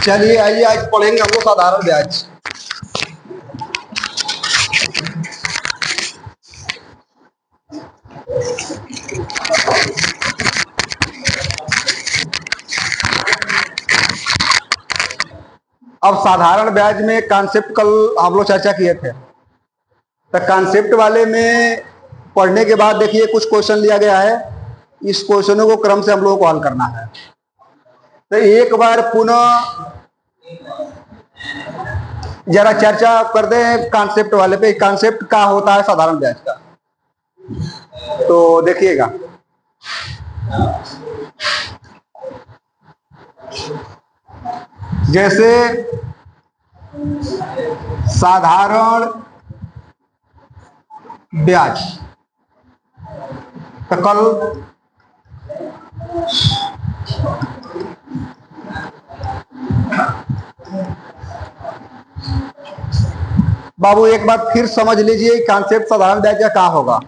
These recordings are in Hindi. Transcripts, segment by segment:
चलिए आइए आज पढ़ेंगे हम लोग साधारण ब्याज। अब साधारण ब्याज में कॉन्सेप्ट कल हम लोग चर्चा किए थे, तो कॉन्सेप्ट वाले में पढ़ने के बाद देखिए कुछ क्वेश्चन लिया गया है। इस क्वेश्चनों को क्रम से हम लोगों को हल करना है। तो एक बार पुनः जरा चर्चा करते हैं कॉन्सेप्ट वाले पे। कॉन्सेप्ट क्या होता है साधारण ब्याज का, तो देखिएगा। जैसे साधारण ब्याज तो कल बाबू एक बार फिर समझ लीजिए कॉन्सेप्ट साधारण ब्याज का क्या होगा।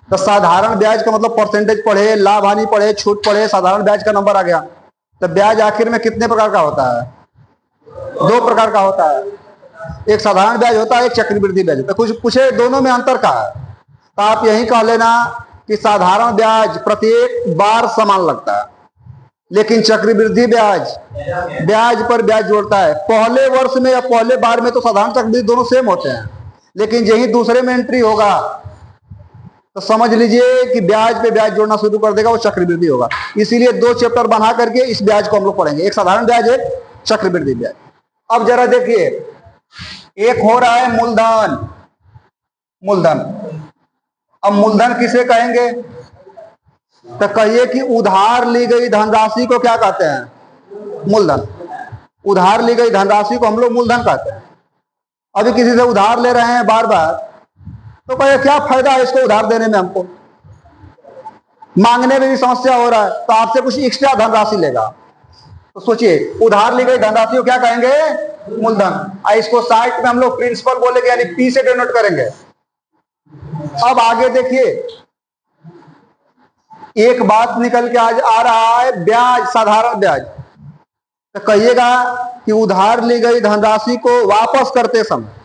तो साधारण ब्याज का मतलब परसेंटेज पढ़े, लाभ हानि पढ़े, छूट पढ़े, साधारण ब्याज का नंबर आ गया। तो ब्याज आखिर में कितने प्रकार का होता है? दो प्रकार का होता है। एक साधारण ब्याज होता है, एक चक्रवृद्धि ब्याज होता है। कुछ पूछे दोनों में अंतर का है तो आप यही कह लेना कि साधारण ब्याज प्रत्येक बार समान लगता है, लेकिन चक्रवृद्धि ब्याज ब्याज पर ब्याज जोड़ता है। पहले वर्ष में या पहले बार में तो साधारण चक्रवृद्धि दोनों सेम होते हैं, लेकिन यही दूसरे में एंट्री होगा तो समझ लीजिए कि ब्याज पे ब्याज जोड़ना शुरू कर देगा, वो चक्रवृद्धि होगा। इसीलिए दो चैप्टर बना करके इस ब्याज को हम लोग पढ़ेंगे, एक साधारण ब्याज, एक चक्रवृद्धि ब्याज। अब जरा देखिए, एक हो रहा है मूलधन। मूलधन, अब मूलधन किसे कहेंगे? तो कहिए कि उधार ली गई धनराशि को क्या कहते हैं? मूलधन। उधार ली गई धनराशि को हम लोग मूलधन कहते हैं। अभी किसी से उधार ले रहे हैं बार बार, तो कहिए क्या फायदा है इसको उधार देने में, हमको मांगने में भी समस्या हो रहा है, तो आपसे कुछ एक्स्ट्रा धनराशि लेगा। तो सोचिए, उधार ली गई धनराशि को क्या कहेंगे? मूलधन। इसको साइड में हम लोग प्रिंसिपल बोलेंगे, यानी पी से डिनोट करेंगे। अब आगे देखिए, एक बात निकल के आज आ रहा है ब्याज, साधारण ब्याज। तो कहिएगा कि उधार ली गई धनराशि को वापस करते समय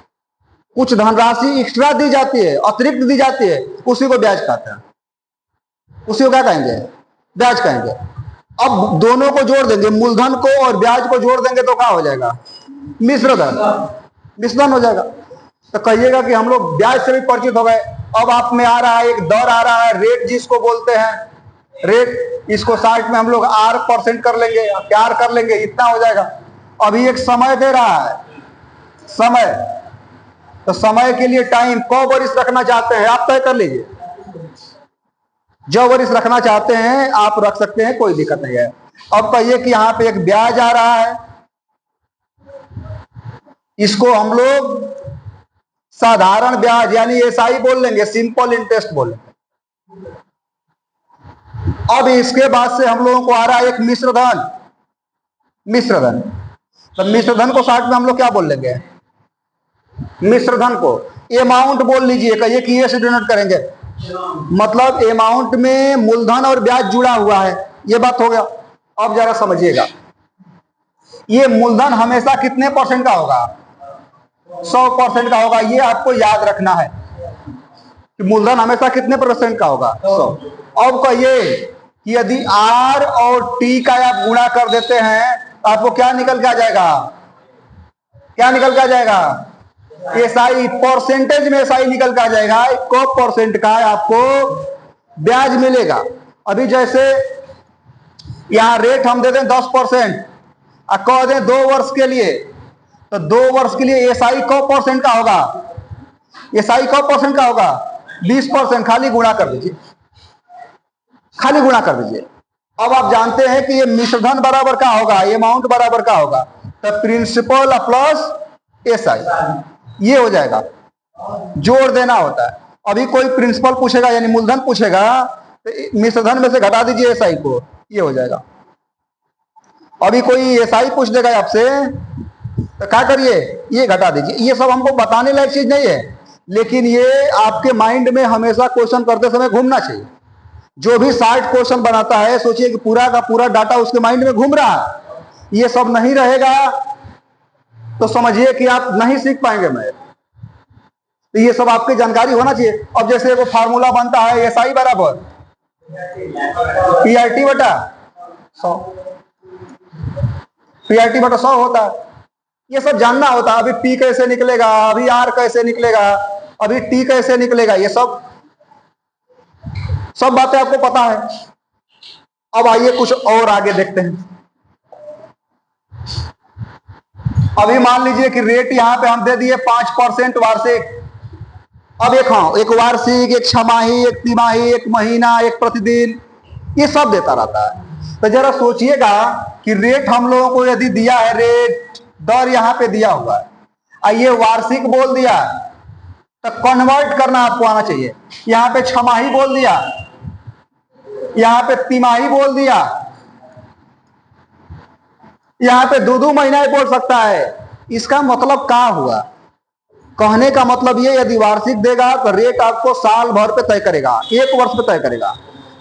कुछ धनराशि एक्स्ट्रा दी जाती है, अतिरिक्त दी जाती है, उसी को ब्याज कहते हैं। उसी को क्या कहेंगे? ब्याज कहेंगे। अब दोनों को जोड़ देंगे, मूलधन को और ब्याज को जोड़ देंगे तो क्या हो जाएगा? मिश्रधन। मिश्रधन हो जाएगा। तो कहिएगा कि हम लोग ब्याज से भी परिचित हो गए। अब आप में आ रहा है एक दर आ रहा है, रेट जिसको बोलते हैं, रेट। इसको साइड में हम लोग R% कर लेंगे, प्यार कर लेंगे, इतना हो जाएगा। अभी एक समय दे रहा है, समय। तो समय के लिए टाइम कौ वरिष्ठ रखना चाहते हैं आप तय कर लीजिए। जो वरिष्ठ रखना चाहते हैं आप रख सकते हैं, कोई दिक्कत नहीं है। अब कहिए कि यहां पे एक ब्याज आ रहा है, इसको हम लोग साधारण ब्याज यानी SI बोल लेंगे, सिंपल इंटरेस्ट बोल लेंगे। अब इसके बाद से हम लोगों को आ रहा है एक मिश्रधन। मिश्रधन, तो मिश्रधन को साथ में हम लोग क्या बोल लेंगे? मिश्रधन को अमाउंट बोल लीजिए। कहिए कि ये से डिनोट करेंगे, मतलब अमाउंट में मूलधन और ब्याज जुड़ा हुआ है, ये बात हो गया। अब जरा समझिएगा, ये मूलधन हमेशा कितने % का होगा? 100% का होगा। ये आपको याद रखना है कि मूलधन हमेशा कितने % का होगा? 100। अब कहिए कि यदि R और T का आप गुणा कर देते हैं तो आपको क्या निकल के आ जाएगा? क्या निकल के आ जाएगा? SI, परसेंटेज में SI निकल के आ जाएगा। को % का आपको ब्याज मिलेगा। अभी जैसे यहां रेट हम दे दें 10% और कह दें 2 वर्ष के लिए, तो 2 वर्ष के लिए SI को % का होगा? SI को % का होगा? 20%। खाली गुणा कर दीजिए, खाली गुणा कर दीजिए। अब आप जानते हैं कि ये मिश्रधन बराबर का होगा, अमाउंट बराबर का होगा, तो प्रिंसिपल प्लस SI ये हो जाएगा। जोड़ देना होता है। अभी कोई प्रिंसिपल पूछेगा यानी मूलधन पूछेगा तो मिश्रधन में से घटा दीजिए SI को, ये हो जाएगा। अभी कोई SI पूछ देगा आपसे तो क्या करिए? ये घटा दीजिए। ये सब हमको बताने लायक चीज नहीं है, लेकिन ये आपके माइंड में हमेशा क्वेश्चन करते समय घूमना चाहिए। जो भी 60 क्वेश्चन बनाता है, सोचिए कि पूरा का पूरा डाटा उसके माइंड में घूम रहा है। ये सब नहीं रहेगा तो समझिए कि आप नहीं सीख पाएंगे मैथ। तो ये सब आपकी जानकारी होना चाहिए। अब जैसे वो फार्मूला बनता है एसआई बराबर पीआरटी बटा 100, पीआरटी बटा 100 होता है। ये सब जानना होता है। अभी पी कैसे निकलेगा, अभी आर कैसे निकलेगा, अभी टी कैसे निकलेगा, ये सब बातें आपको पता है। अब आइए कुछ और आगे देखते हैं। अभी मान लीजिए कि रेट यहां पे हम दे दिए 5% वार्षिक। अब एक वार्षिक, एक छमाही, एक तिमाही, एक महीना, एक प्रतिदिन, ये सब देता रहता है। तो जरा सोचिएगा कि रेट हम लोगों को यदि दिया है, रेट दर यहां पे दिया हुआ है, ये वार्षिक बोल दिया तो कन्वर्ट करना आपको आना चाहिए। यहां पे छमाही बोल दिया, यहां पे तिमाही बोल दिया, यहां पे 2-2 महीना ही बोल सकता है। इसका मतलब क्या हुआ? कहने का मतलब ये, यदि वार्षिक देगा तो रेट आपको साल भर पे तय करेगा, 1 वर्ष पे तय करेगा।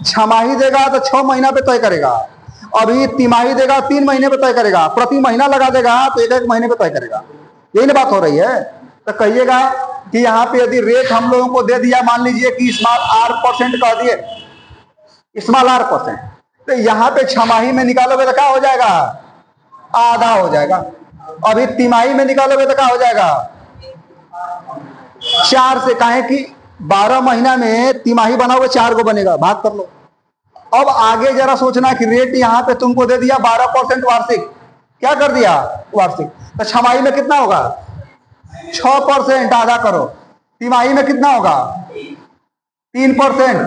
छमाही देगा तो 6 महीना पे तय करेगा। अभी तिमाही देगा 3 महीने पे तय करेगा। प्रति महीना लगा देगा तो 1-1 महीने पे तय करेगा। यही ना बात हो रही है। तो कहिएगा कि यहाँ पे यदि रेट हम लोगों को दे दिया, मान लीजिए कि स्मॉल r% कह दिए, स्मॉल r%, तो यहाँ पे छमाही में निकालोगे तो क्या हो जाएगा? आधा हो जाएगा। अभी तिमाही में निकालोगे तो क्या हो जाएगा? 4 से, काहे कि 12 महीना में तिमाही बनाओगे 4 को बनेगा, भाग कर लो। अब आगे जरा सोचना कि रेट यहां पे तुमको दे दिया 12% वार्षिक, क्या कर दिया? वार्षिक। तो छमाही में कितना होगा? 6%, आधा करो। तिमाही में कितना होगा? 3%।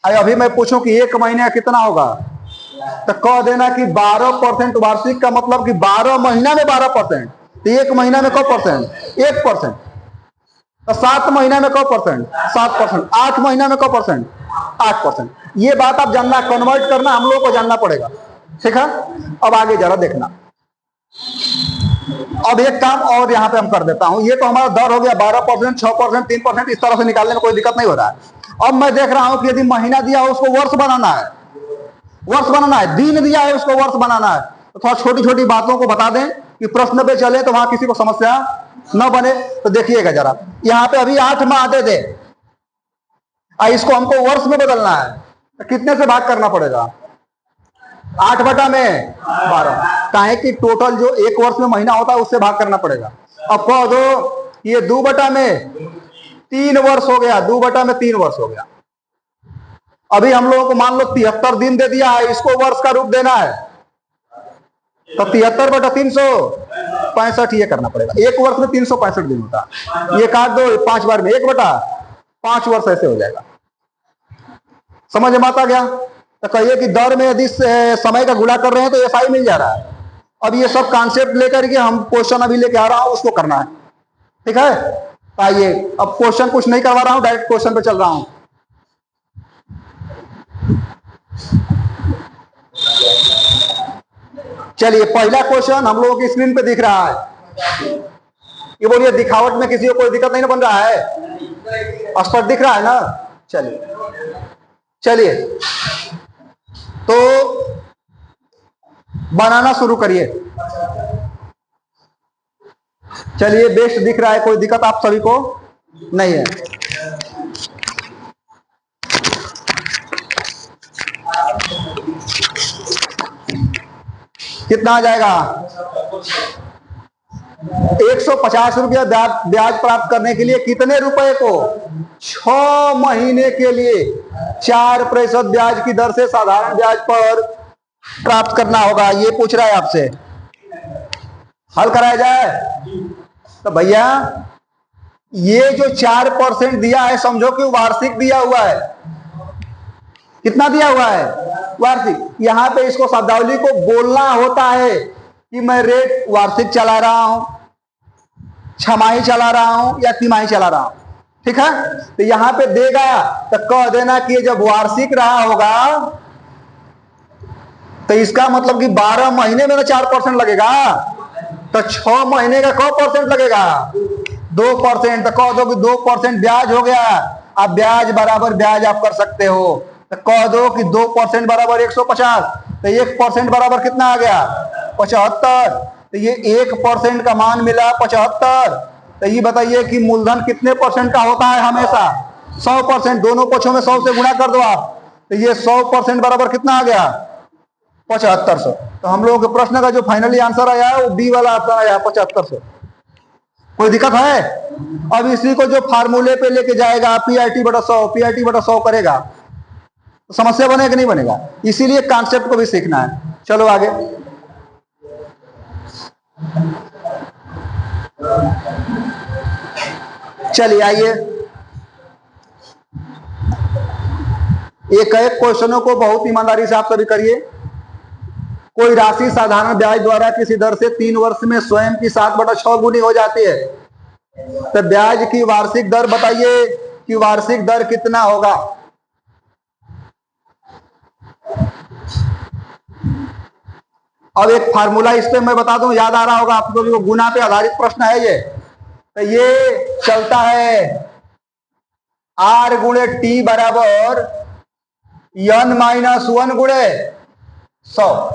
अभी मैं पूछूं कि 1 महीने कितना होगा, तो कह देना कि 12% वार्षिक का मतलब कि 12 महीना में 12%। तो 1 महीना में क परसेंट? 1%। तो 7 महीना में क परसेंट? 7%। 8 महीना में क परसेंट? 8%। ये बात आप जानना, कन्वर्ट करना हम लोगों को जानना पड़ेगा। ठीक है। अब आगे जरा देखना। अब एक काम और यहां पे हम कर देता हूं। ये तो हमारा दर हो गया 12%, 6%, 3%, इस तरह से निकालने में कोई दिक्कत नहीं हो रहा है। अब मैं देख रहा हूं कि यदि महीना दिया हो उसको वर्ष बनाना है, वर्ष बनाना है। दिन दिया है उसको वर्ष बनाना है। तो थोड़ा छोटी छोटी बातों को बता दें कि प्रश्न पे चले तो वहां किसी को समस्या न बने। तो देखिएगा जरा, यहां पे अभी 8 माह दे दे, इसको हमको वर्ष में बदलना है, तो कितने से भाग करना पड़ेगा? 8/12। काहे कि टोटल जो 1 वर्ष में महीना होता है उससे भाग करना पड़ेगा। अब कह दो ये 2/3 वर्ष हो गया, 2/3 वर्ष हो गया। अभी हम लोगों को मान लो 73 दिन दे दिया है, इसको वर्ष का रूप देना है, तो 73/365 ये करना पड़ेगा। 1 वर्ष में 365 दिन होता है। ये काट दो 5 बार में, 1/5 वर्ष ऐसे हो जाएगा। समझ में आता गया? तो कहिए कि दर में यदि समय का गुणा कर रहे हैं तो एसआई मिल जा रहा है। अब ये सब कॉन्सेप्ट लेकर के हम क्वेश्चन अभी लेके आ रहा हूं, उसको करना है। ठीक है। तो आइए, अब क्वेश्चन कुछ नहीं करवा रहा हूं, डायरेक्ट क्वेश्चन पे चल रहा हूं। चलिए, पहला क्वेश्चन हम लोगों की स्क्रीन पे दिख रहा है। ये बोलिए, दिखावट में किसी को कोई दिक्कत नहीं ना बन रहा है? स्पष्ट दिख रहा है ना? चलिए तो बनाना शुरू करिए। चलिए, बेस्ट दिख रहा है, कोई दिक्कत आप सभी को नहीं है। कितना आ जाएगा? 150 रुपया ब्याज प्राप्त करने के लिए कितने रुपए को 6 महीने के लिए 4% ब्याज की दर से साधारण ब्याज पर प्राप्त करना होगा? ये पूछ रहा है आपसे। हल कराया जाए तो भैया, ये जो 4% दिया है, समझो कि वार्षिक दिया हुआ है। कितना दिया हुआ है? वार्षिक। यहां पे इसको शब्दावली को बोलना होता है कि मैं रेट वार्षिक चला रहा हूं, छमाही चला रहा हूं या तिमाही चला रहा हूं। ठीक है। तो यहां पे देगा तो कह देना कि जब वार्षिक रहा होगा तो इसका मतलब कि 12 महीने में 4% लगेगा, तो 6 महीने का क परसेंट लगेगा? 2%। तो कह दो कि 2% ब्याज हो गया। अब ब्याज बराबर ब्याज आप कर सकते हो, तो कह दो कि 2% बराबर 150। तो 1% बराबर कितना आ गया? 75। तो ये 1% का मान मिला 75। तो ये बताइए कि मूलधन कितने परसेंट का होता है? हमेशा 100%। दोनों पक्षों में 100 से गुणा कर दो आप, तो ये 100% बराबर कितना आ गया? 7500। तो हम लोगों के प्रश्न का जो फाइनली आंसर आया है वो बी वाला आंसर आया 7500। कोई दिक्कत है? अब इसी को जो फार्मूले पे लेके जाएगा PRT/100 करेगा तो समस्या बनेगा कि नहीं बनेगा? इसीलिए कॉन्सेप्ट को भी सीखना है। चलो आगे। चलिए आइए, एक एक क्वेश्चनों को बहुत ईमानदारी से आप सभी करिए। कोई राशि साधारण ब्याज द्वारा किसी दर से 3 वर्ष में स्वयं की 7/6 गुनी हो जाती है, तो ब्याज की वार्षिक दर बताइए कि वार्षिक दर कितना होगा? अब एक फार्मूला इस पे मैं बता दूं, याद आ रहा होगा आप लोगों को, गुना पे आधारित प्रश्न है ये। तो ये चलता है R गुणे T बराबर N-1 गुणे 100।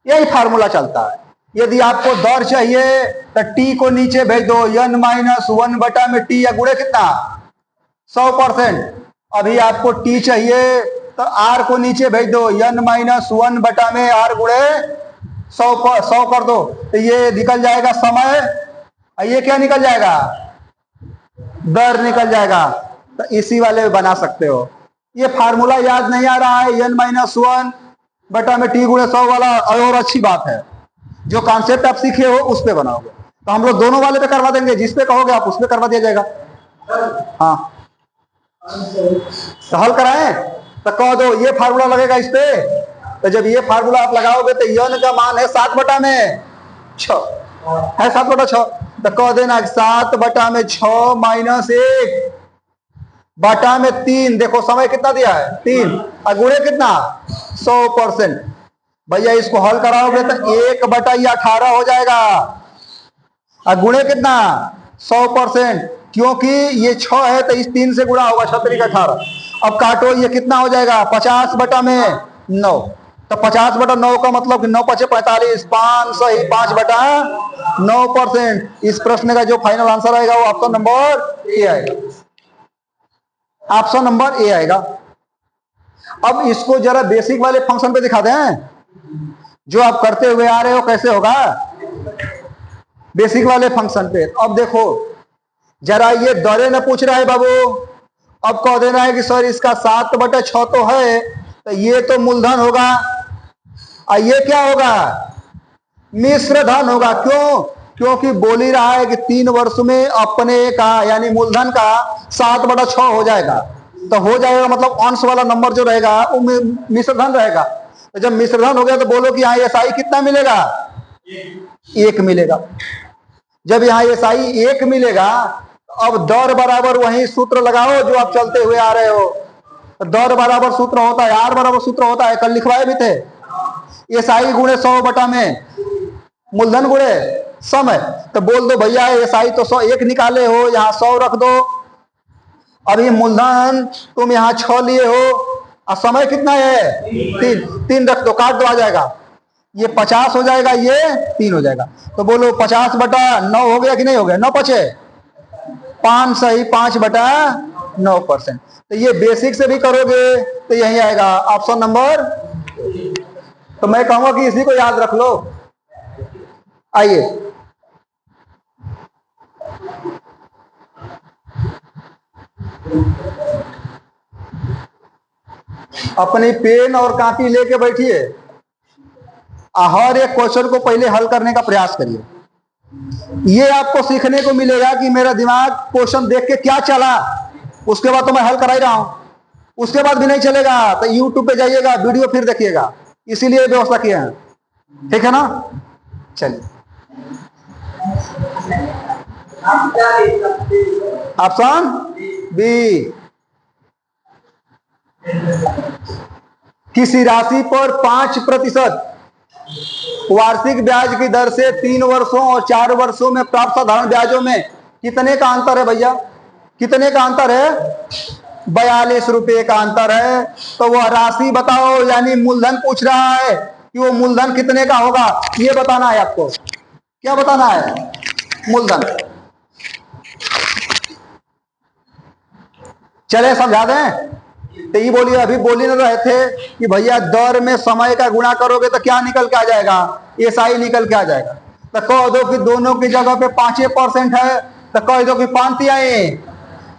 यही फार्मूला चलता है। यदि आपको दर चाहिए तो T को नीचे भेज दो, N-1 बटा में T, या गुणे कितना? 100%। अभी आपको T चाहिए तो R को नीचे भेज दो, N-1 बटा में R गुणे 100 कर दो, तो ये निकल जाएगा समय, और ये क्या निकल जाएगा? दर निकल जाएगा। तो इसी वाले में बना सकते हो। ये फार्मूला याद नहीं आ रहा है, N-1 बटा में T गुणे 100 वाला, और अच्छी बात है, जो कॉन्सेप्ट आप सीखे हो उस पे बनाओगे। तो हम लोग दोनों वाले पे करवा देंगे, जिस पे कहोगे आप उस पे करवा दिया जाएगा। हाँ, तो हल कराएं तो कह दो ये फार्मूला लगेगा इस पे। तो जब ये फार्मूला आप लगाओगे तो N का मान है 7/6 है, 7/6। तो कह देना 7/6 माइनस 1 बटा में 3। देखो समय कितना दिया है? 3, और गुणे कितना? 100%। भैया इसको हल कराओगे तो 1/18 हो जाएगा, और गुणे कितना? 100%। क्योंकि ये 6 है तो इस 3 से गुणा होगा, 6 × 18। अब काटो, ये कितना हो जाएगा? 50/9। तो 50/9 का मतलब कि 9 × 5 = 45, 5 सही 5/9%। इस प्रश्न का जो फाइनल आंसर आएगा वो ऑप्शन नंबर ए आएगा। ऑप्शन नंबर ए आएगा। अब इसको जरा बेसिक वाले फंक्शन पे दिखा दें, जो आप करते हुए आ रहे हो, कैसे होगा बेसिक वाले फंक्शन पे। अब देखो जरा, ये दरे न पूछ रहा है बाबू। अब कह देना है कि सर इसका 7/6 तो है, तो ये तो मूलधन होगा, और ये क्या होगा? मिश्र धन होगा। क्यों? क्योंकि बोल ही रहा है कि 3 वर्ष में अपने का यानी मूलधन का 7/6 हो जाएगा। तो हो जाएगा मतलब अंश वाला नंबर जो रहेगा वो मिश्र धन रहेगा। तो जब मिश्र धन हो गया तो बोलो कि यहाँ SI कितना मिलेगा? 1 मिलेगा। जब यहाँ SI 1 मिलेगा, अब दर बराबर वही सूत्र लगाओ जो आप चलते हुए आ रहे हो। दर बराबर सूत्र होता है, R बराबर सूत्र होता है, कल लिखवाए भी थे, SI गुणे 100 बटा में मूलधन गुणे समय। तो बोल दो भैया SI तो 100 निकाले हो, यहाँ 100 रख दो। अभी मूलधन तुम यहाँ 6 लिए हो, और समय कितना है? 3 रख दो, काट दो, आ जाएगा। ये 50 हो जाएगा, ये 3 हो जाएगा। तो बोलो 50/9 हो गया कि नहीं हो गया? 9 पचे 5 सही 5/9%। तो ये बेसिक से भी करोगे तो यही आएगा ऑप्शन नंबर। तो मैं कहूंगा कि इसी को याद रख लो। आइए, अपनी पेन और कॉपी लेके बैठिए, हर एक क्वेश्चन को पहले हल करने का प्रयास करिए। ये आपको सीखने को मिलेगा कि मेरा दिमाग क्वेश्चन देख के क्या चला, उसके बाद तो मैं हल करा ही रहा हूं। उसके बाद भी नहीं चलेगा तो YouTube पे जाइएगा, वीडियो फिर देखिएगा। इसीलिए व्यवस्था किया है, ठीक है ना? चलिए, ऑप्शन बी, किसी राशि पर 5% वार्षिक ब्याज की दर से 3 वर्षों और 4 वर्षों में प्राप्त साधारण ब्याजों में कितने का अंतर है भैया? कितने का अंतर है? 42 रुपए का अंतर है। तो वह राशि बताओ, यानी मूलधन पूछ रहा है कि वो मूलधन कितने का होगा, ये बताना है आपको। क्या बताना है? मूलधन। चले समझा दें। तो ये बोलिए, अभी बोली ना रहे थे कि भैया दर में समय का गुणा करोगे तो क्या निकल के आ जाएगा? एसआई निकल के आ जाएगा। तो कह दो कि दोनों की जगह पे 5% है, तो कह दो कि 5 आए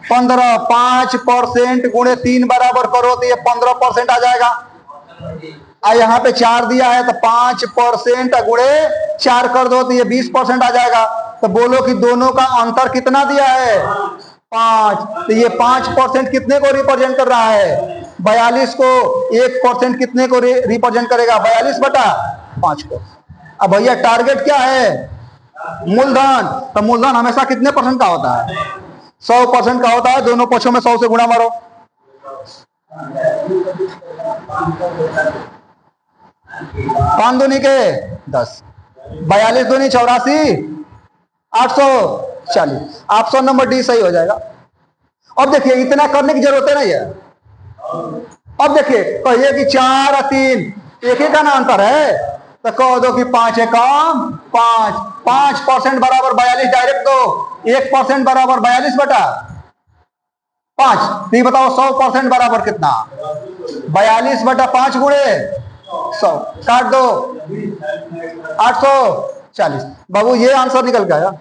15, 5% गुणे 3 बराबर करो तो ये 15% आ जाएगा। और यहाँ पे 4 दिया है तो 5% गुणे 4 कर दो तो ये 20% आ जाएगा। तो बोलो कि दोनों का अंतर कितना दिया है? 5। तो ये 5% कितने को रिप्रेजेंट कर रहा है? 42 को। 1% कितने को रिप्रेजेंट करेगा? 42/5 को। अब भैया टारगेट क्या है? मूलधन। तो मूलधन हमेशा कितने % का होता है? 100% का होता है। दोनों पक्षों में 100 से गुणा मारो। 5 दूनी के 10, 42 दूनी 84, 840। ऑप्शन नंबर डी सही हो जाएगा। अब देखिए इतना करने की जरूरत है नहीं है। अब देखिए कहिए कि 4 और 3 एक ही का ना अंतर है, तो कह दो कि 5 है कम 5। 5% बराबर 42 डायरेक्ट दो। 1% बराबर 42/5। तो ये बताओ 100% बराबर कितना? 42/5 गुणे 100 काट दो 840। बाबू ये आंसर निकल के आया।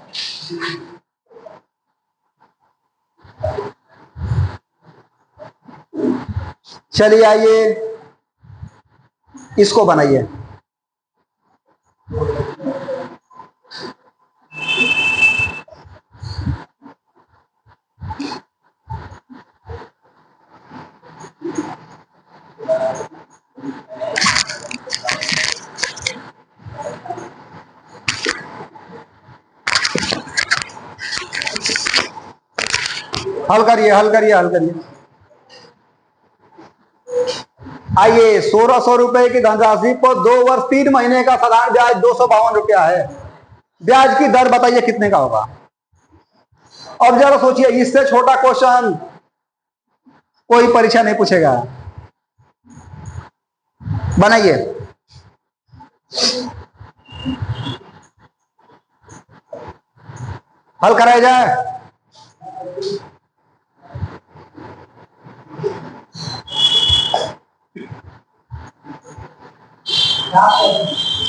चलिए आइए इसको बनाइए। हल करिए हल करिए हल करिए। आइए 1600 रुपए की धनराशि पर 2 वर्ष 3 महीने का साधारण ब्याज 252 रुपया है। ब्याज की दर बताइए कितने का होगा? अब जरा सोचिए, इससे छोटा क्वेश्चन कोई परीक्षा नहीं पूछेगा। बनाइए। हल कराया जाए।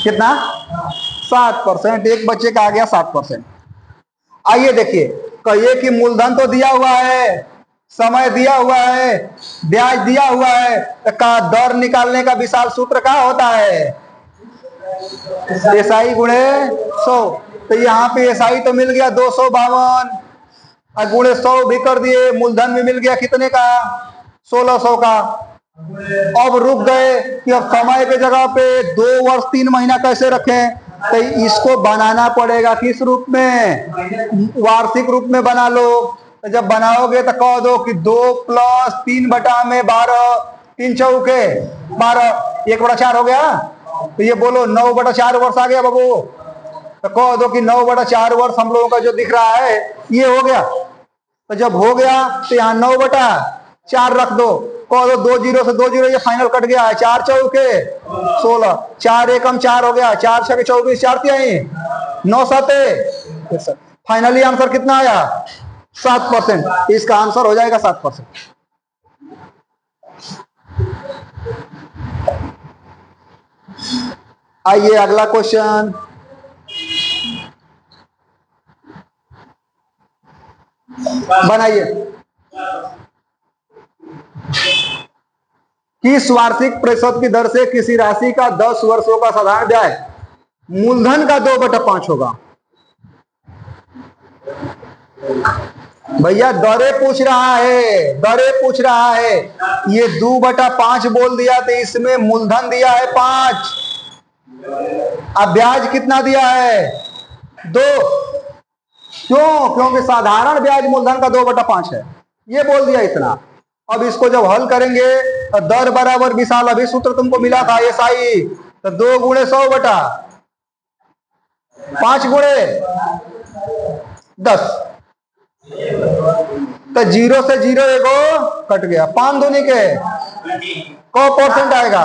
कितना? 7%। एक बच्चे का आ गया 7%। आइए देखिए, कहिए कि मूलधन तो दिया हुआ है, समय दिया हुआ है, ब्याज दिया हुआ है, तो का दर निकालने का विशाल सूत्र क्या होता है? एसआई गुणे 100। तो यहाँ पे एसआई तो मिल गया 252 और गुणे 100 भी कर दिए। मूलधन में मिल गया कितने का? 1600 का। अब रुक गए कि अब समय के जगह पे 2 वर्ष 3 महीना कैसे रखें? तो इसको बनाना पड़ेगा किस रूप में? वार्षिक रूप में बना लो। तो जब बनाओगे तो कह दो कि 2 + 3/12, 3 चौके 12, 1/4 हो गया। तो ये बोलो 9/4 वर्ष आ गया बाबू। तो कह दो कि 9/4 वर्ष हम लोगों का जो दिख रहा है ये हो गया। तो जब हो गया तो यहाँ 9/4 रख दो। कह दो 2 जीरो से 2 जीरो ये फाइनल कट गया है। 4 चौके 16, 4 एकम 4 हो गया, 4 छके 24, 4 तिहाई 9 7। फाइनली आंसर कितना आया? 7%। इसका आंसर हो जाएगा 7%। आइए अगला क्वेश्चन। बनाइए। किस वार्षिक प्रतिशत की दर से किसी राशि का 10 वर्षों का साधारण ब्याज मूलधन का 2/5 होगा? भैया दरे पूछ रहा है, दरे पूछ रहा है। ये 2/5 बोल दिया तो इसमें मूलधन दिया है 5, अब ब्याज कितना दिया है? 2। क्यों? क्योंकि साधारण ब्याज मूलधन का 2/5 है, ये बोल दिया इतना। अब इसको जब हल करेंगे तो दर बराबर विशाल, अभी सूत्र तुमको मिला था एसआई, तो 2 गुणे 100/5 गुणे 10। तो 0 से 0 एगो कट गया। 5 दूनी के को परसेंट आएगा?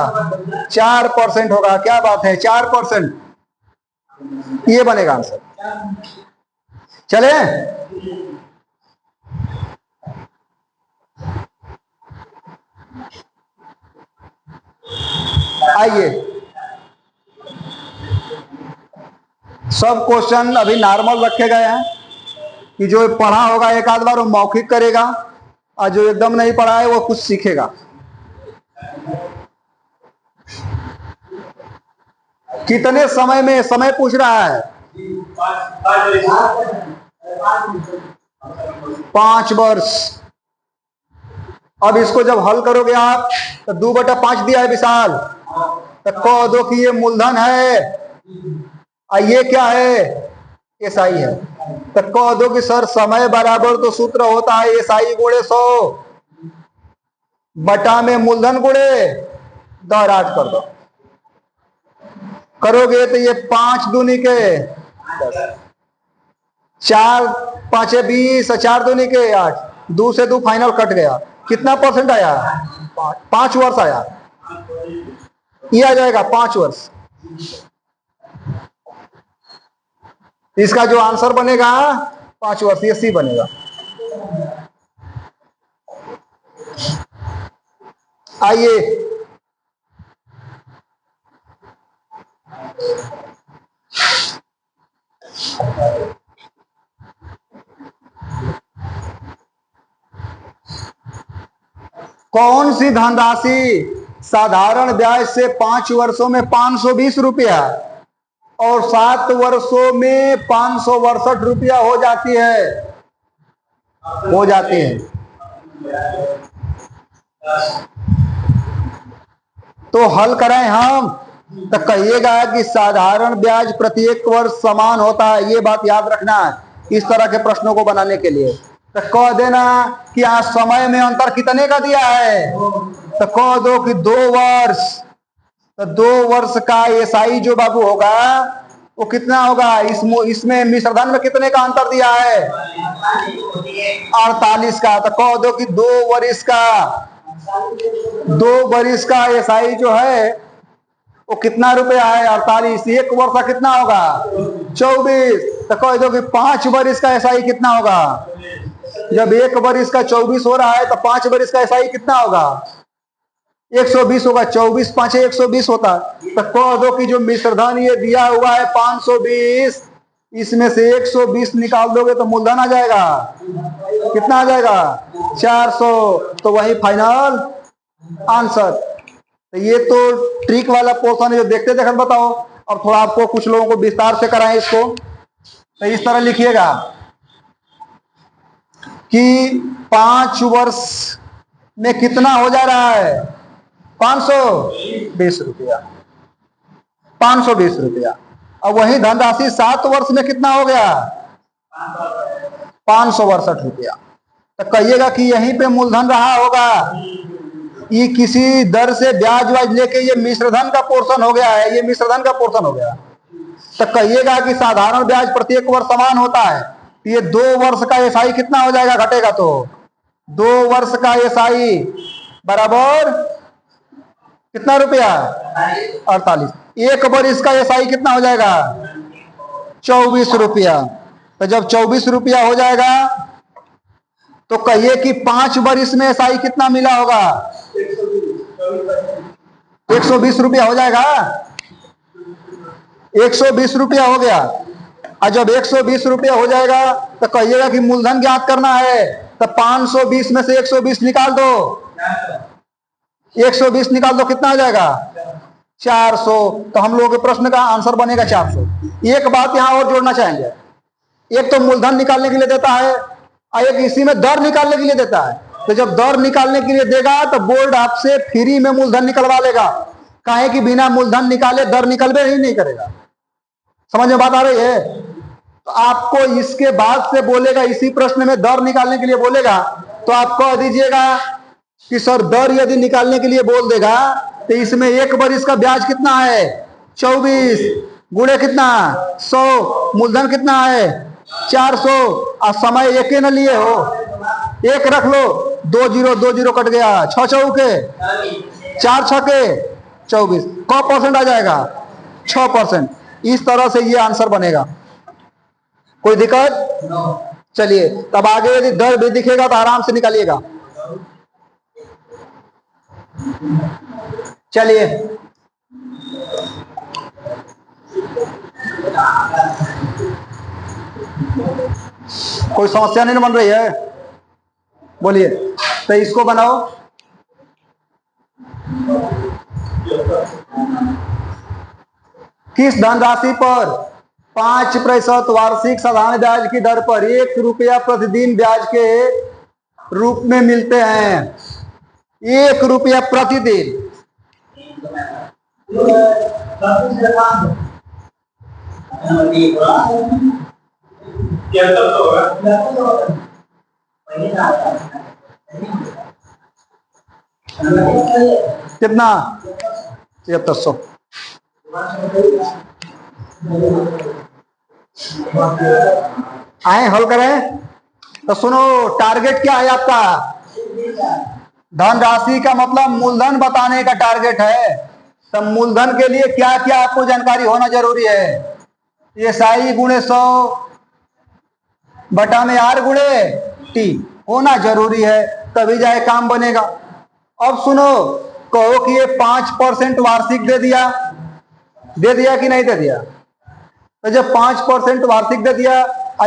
4% होगा। क्या बात है, 4%। ये बनेगा आंसर। चले, आइए। सब क्वेश्चन अभी नॉर्मल रखे गए हैं कि जो पढ़ा होगा एक आध बार वो मौखिक करेगा, और जो एकदम नहीं पढ़ा है वो कुछ सीखेगा। कितने समय में, समय पूछ रहा है? 5 वर्ष। अब इसको जब हल करोगे आप तो 2/5 दिया है विशाल, तो कह दो कि ये मूलधन है और ये क्या है? एसआई है। तो कह दो कि सर समय बराबर तो सूत्र होता है एसआई गुणे 100 बटा में मूलधन गुणे 10 कर दो। करोगे तो ये 5 दूनी के 4 5 20 और 4 दूनी के 8, 2 से 2 फाइनल कट गया। कितना परसेंट आया? 5 वर्ष आया। ये आ जाएगा 5 वर्ष। इसका जो आंसर बनेगा 5 वर्ष, ये सी बनेगा। आइए, कौन सी धनराशि साधारण ब्याज से 5 वर्षों में 520 रुपया और 7 वर्षों में 562 रुपया हो जाती है? हो जाती है। तो हल करें हम तो कहिएगा कि साधारण ब्याज प्रत्येक वर्ष समान होता है। ये बात याद रखना है इस तरह के प्रश्नों को बनाने के लिए। तो कह देना कि आज समय में अंतर कितने का दिया है, तो कह दो कि 2 वर्ष। तो 2 वर्ष का एसआई जो बाबू होगा वो कितना होगा? इसमें मिश्रधन में कितने का अंतर दिया है? 48 का। तो कह दो कि 2 वर्ष का एसआई जो है वो कितना रुपया है? 48। 1 वर्ष का कितना होगा? 24। तो कह दो कि 5 वर्ष का एसआई कितना होगा? जब 1 वर्ष का 24 हो रहा है तो 5 वर्ष का एसआई कितना होगा? 120 होगा। 24 5 120 होता। तो कह दो कि जो मिश्रधन ये दिया हुआ है 520, इसमें से 120 निकाल दोगे तो मूलधन आ जाएगा। कितना आ जाएगा? 400। तो वही फाइनल आंसर। तो ये तो ट्रिक वाला पोर्शन है जो देखते देखते बताओ। अब थोड़ा आपको कुछ लोगों को विस्तार से कराएं इसको। तो इस तरह लिखिएगा कि 5 वर्ष में कितना हो जा रहा है? 520 रुपया। 520 रुपया। अब वही धनराशि 7 वर्ष में कितना हो गया? 562 रुपया। तो कहिएगा कि यहीं पे मूलधन रहा होगा। ये किसी दर से ब्याज वाज लेके ये मिश्रधन का पोर्शन हो गया है। ये मिश्रधन का पोर्शन हो गया। तो कहिएगा कि साधारण ब्याज प्रत्येक वर्ष समान होता है। ये 2 वर्ष का एसआई कितना हो जाएगा घटेगा? तो 2 वर्ष का एसआई बराबर कितना रुपया? 48। 1 वर्ष का एसआई कितना हो जाएगा? 24 रुपया। तो जब 24 रुपया हो जाएगा तो कहिए कि 5 वर्ष में एसआई कितना मिला होगा? 120 रुपया हो जाएगा। 120 रुपया हो गया। और जब 120 रुपया हो जाएगा तो कहिएगा कि मूलधन ज्ञात करना है। तो 520 में से 120 निकाल दो। 120 निकाल दो, कितना आ जाएगा? 400। तो हम लोगों के प्रश्न का आंसर बनेगा 400। एक बात यहां और जोड़ना चाहेंगे। एक तो मूलधन निकालने के लिए देता है और एक इसी में दर निकालने के लिए देता है। तो जब दर निकालने के लिए देगा तो बोर्ड आपसे फ्री में मूलधन निकलवा लेगा। काहे कि बिना मूलधन निकाले दर निकलवे ही नहीं करेगा। समझ में बात आ रही है? तो आपको इसके बाद से बोलेगा, इसी प्रश्न में दर निकालने के लिए बोलेगा तो आप कह दीजिएगा कि सर दर यदि निकालने के लिए बोल देगा तो इसमें 1 वर्ष का ब्याज कितना है? 24 गुणे कितना? 100। मूलधन कितना है? 400। और समय एक न लिए हो, एक रख लो, 2 0 कट गया, 6 चौके 4 छके 24, कौ परसेंट आ जाएगा? 6%। इस तरह से ये आंसर बनेगा। कोई दिक्कत? चलिए, तब आगे यदि दर भी दिखेगा तो आराम से निकालिएगा। चलिए, कोई समस्या नहीं बन रही है? बोलिए। तो इसको बनाओ। किस धनराशि पर 5% वार्षिक साधारण ब्याज की दर पर 1 रुपया प्रतिदिन ब्याज के रूप में मिलते हैं? 1 रुपया प्रतिदिन। कितना? 7300। आए हल करें। तो सुनो, टारगेट क्या है आपका? धनराशि का मतलब मूलधन बताने का टारगेट है। तो मूलधन के लिए क्या क्या आपको जानकारी होना जरूरी है? ये SI गुणे 100 बटा में R गुणे T होना जरूरी है, तभी जाए काम बनेगा। अब सुनो, कहो कि ये 5% वार्षिक दे दिया कि नहीं दे दिया? तो जब 5% वार्षिक दे दिया,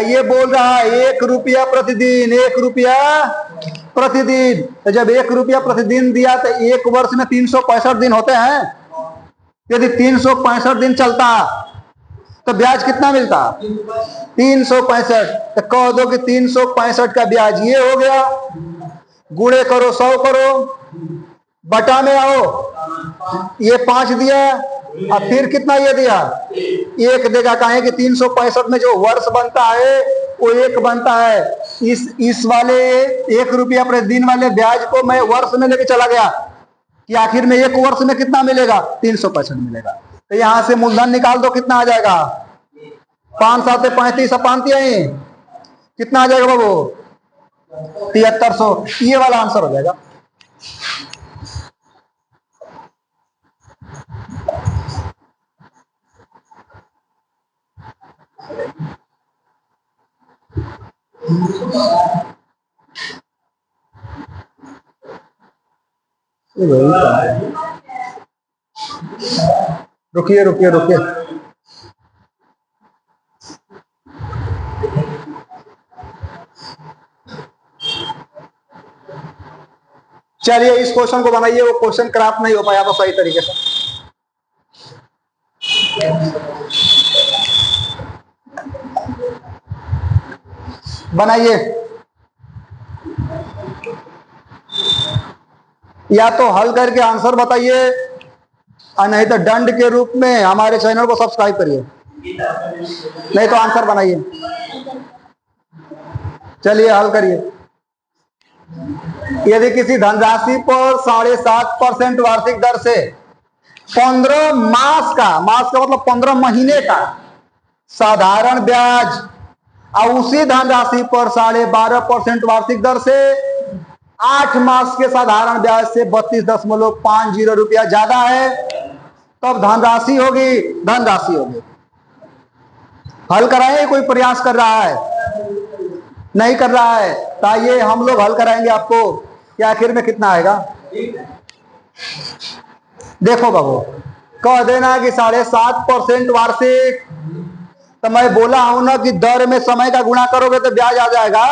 ये बोल रहा है 1 रुपया प्रतिदिन, 1 रुपया प्रतिदिन। तो जब 1 रुपया प्रतिदिन दिया तो एक वर्ष में 365 दिन होते हैं। यदि 365 दिन चलता तो ब्याज कितना मिलता? 365। तो कह दो कि 365 का ब्याज ये हो गया, गुणे करो 100 करो, बटा में आओ, ये 5 दिया, अब फिर कितना ये दिया? 1 देगा। कहें कि 365 में जो वर्ष बनता है वो 1 बनता है। इस वाले 1 रुपया प्रतिदिन वाले ब्याज को मैं वर्ष में लेके चला गया कि आखिर में 1 वर्ष में कितना मिलेगा? 365 मिलेगा। तो यहां से मूलधन निकाल दो, कितना आ जाएगा? 5 7 35 पांति आई, कितना आ जाएगा बाबू? 7300। ये वाला आंसर हो जाएगा। रुकिए रुकिए रुकिए, चलिए इस क्वेश्चन को बनाइए। वो क्वेश्चन क्राफ्ट नहीं हो पाया तो सही तरीके से बनाइए। या तो हल करके आंसर बताइए, और नहीं तो दंड के रूप में हमारे चैनल को सब्सक्राइब करिए, नहीं तो आंसर बनाइए। चलिए हल करिए। यदि किसी धनराशि पर 7.5% वार्षिक दर से 15 मास का मतलब 15 महीने का साधारण ब्याज और उसी धनराशि पर 12.5% वार्षिक दर से 8 मास के साधारण ब्याज से 32.50 रुपया ज्यादा है, तब धनराशि होगी। हल कराए? कोई प्रयास कर रहा है? नहीं कर रहा है? तो आइए हम लोग हल कराएंगे आपको कि आखिर में कितना आएगा। देखो बाबू, कह देना कि 7.5% वार्षिक, तो मैं बोला हूं ना कि दर में समय का गुणा करोगे तो ब्याज आ जाएगा।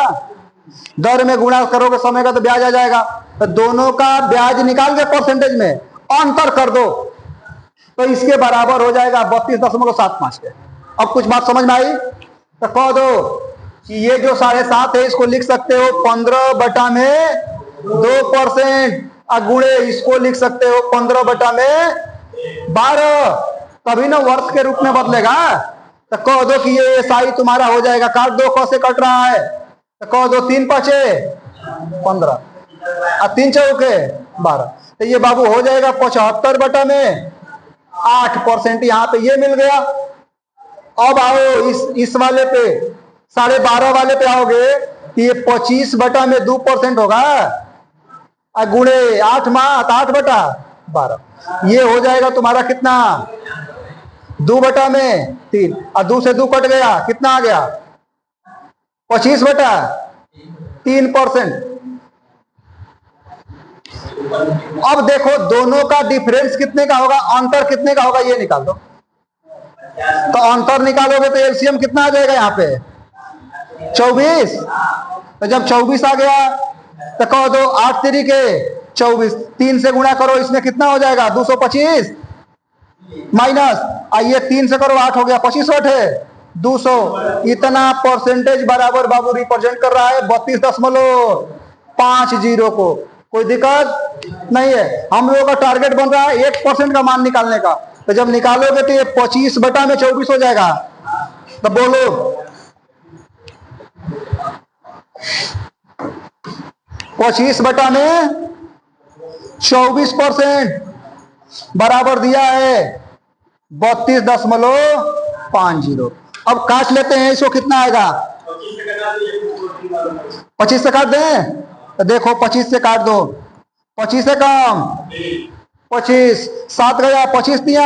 दर में गुणा करोगे समय का तो ब्याज आ जाएगा। तो दोनों का ब्याज निकाल के परसेंटेज में अंतर कर दो तो इसके बराबर हो जाएगा 32.75 के। अब कुछ बात समझ में आई? तो कह दो कि ये जो 7.5 है इसको लिख सकते हो 15 बटा में 2%, और गुणे इसको लिख सकते हो 15 बटा में 12, तभी ना वर्ष के रूप में बदलेगा। तो कह दो कि ये SI तुम्हारा हो जाएगा। काट दो, कैसे कट रहा है? तो कह दो 3 5 15 और 3 चौके 12। तो ये बाबू हो जाएगा 75 बटा में 8%। यहाँ पे ये मिल गया। अब आओ इस वाले पे 12.5 वाले पे आओगे तो ये 25/2% होगा, गुणे 8 माह 8/12, ये हो जाएगा तुम्हारा कितना, 2/3, और 2 से 2 कट गया, कितना आ गया, 25/3%। अब देखो दोनों का डिफरेंस कितने का होगा, अंतर कितने का होगा, ये निकाल दो। तो अंतर निकालोगे तो एलसीएम कितना आ जाएगा यहाँ पे, 24। तो जब 24 आ गया तो कह दो 8 तरीके 24, 3 से गुणा करो, इसमें कितना हो जाएगा, 225 माइनस, आइए 3 से करो, 8 हो गया, 25 है 200। इतना परसेंटेज बराबर बाबू रिप्रेजेंट कर रहा है 32.50 को। कोई दिक्कत नहीं है। हम लोगों का टारगेट बन रहा है 1% का मान निकालने का। तो जब निकालोगे तो ये 25/24 हो जाएगा। तो बोलो 25/24% बराबर दिया है 32.50। अब काट लेते हैं इसको, कितना आएगा, 25 से काट दें। तो देखो 25 से काट दो, 25 से कम 25, 7 गया, 25 दिया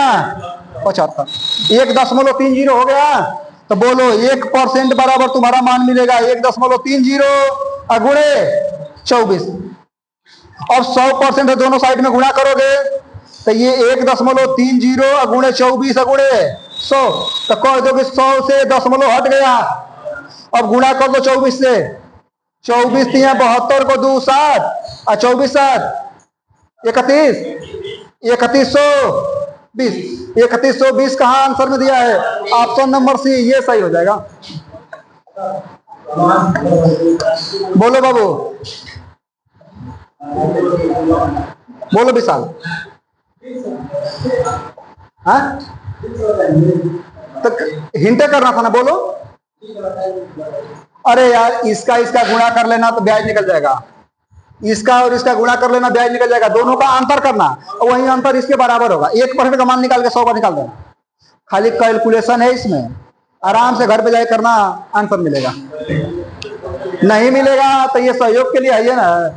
75, 1.30 हो गया। तो बोलो 1% बराबर तुम्हारा मान मिलेगा 1.30 गुणे 24। और 100% है, दोनों साइड में गुणा करोगे तो ये 1.30 गुणे 24 गुणे 100, तो कह दो कि 100 से दशमलव हट गया। अब गुणा कर दो 24 से, 24 दिया 72 को 2 7 और 24 7 31, 3120, 3120 कहाँ आंसर में दिया है, ऑप्शन नंबर सी, ये सही हो जाएगा। बोलो बाबू, बोलो विशाल। हाँ तो हिंटे करना था ना, बोलो। अरे यार इसका गुणा कर लेना तो ब्याज निकल जाएगा, इसका और इसका गुणा कर लेना ब्याज निकल जाएगा, दोनों का अंतर करना और वही अंतर इसके बराबर होगा। 1% का मान निकाल के 100 का निकाल देना, खाली कैलकुलेशन है इसमें, आराम से घर पे जाए करना, आंसर मिलेगा। नहीं मिलेगा तो ये सहयोग के लिए आइए ना।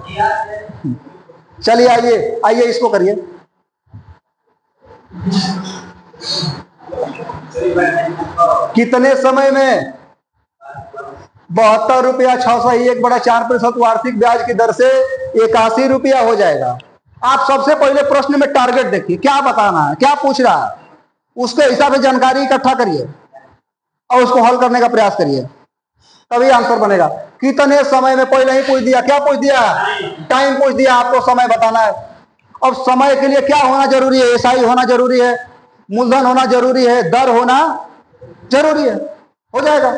चलिए आइए आइए इसको करिए। कितने समय में 72 रुपया 601/4% वार्षिक ब्याज की दर से 81 रुपया हो जाएगा। आप सबसे पहले प्रश्न में टारगेट देखिए, क्या बताना है, क्या पूछ रहा है, उसके हिसाब से जानकारी इकट्ठा करिए और उसको हल करने का प्रयास करिए, तभी आंसर बनेगा। कितने समय में, पहले ही पूछ दिया, क्या पूछ दिया, टाइम पूछ दिया, आपको समय बताना है। अब समय के लिए क्या होना जरूरी है, एसआई होना जरूरी है, मूलधन होना जरूरी है, दर होना जरूरी है, हो जाएगा।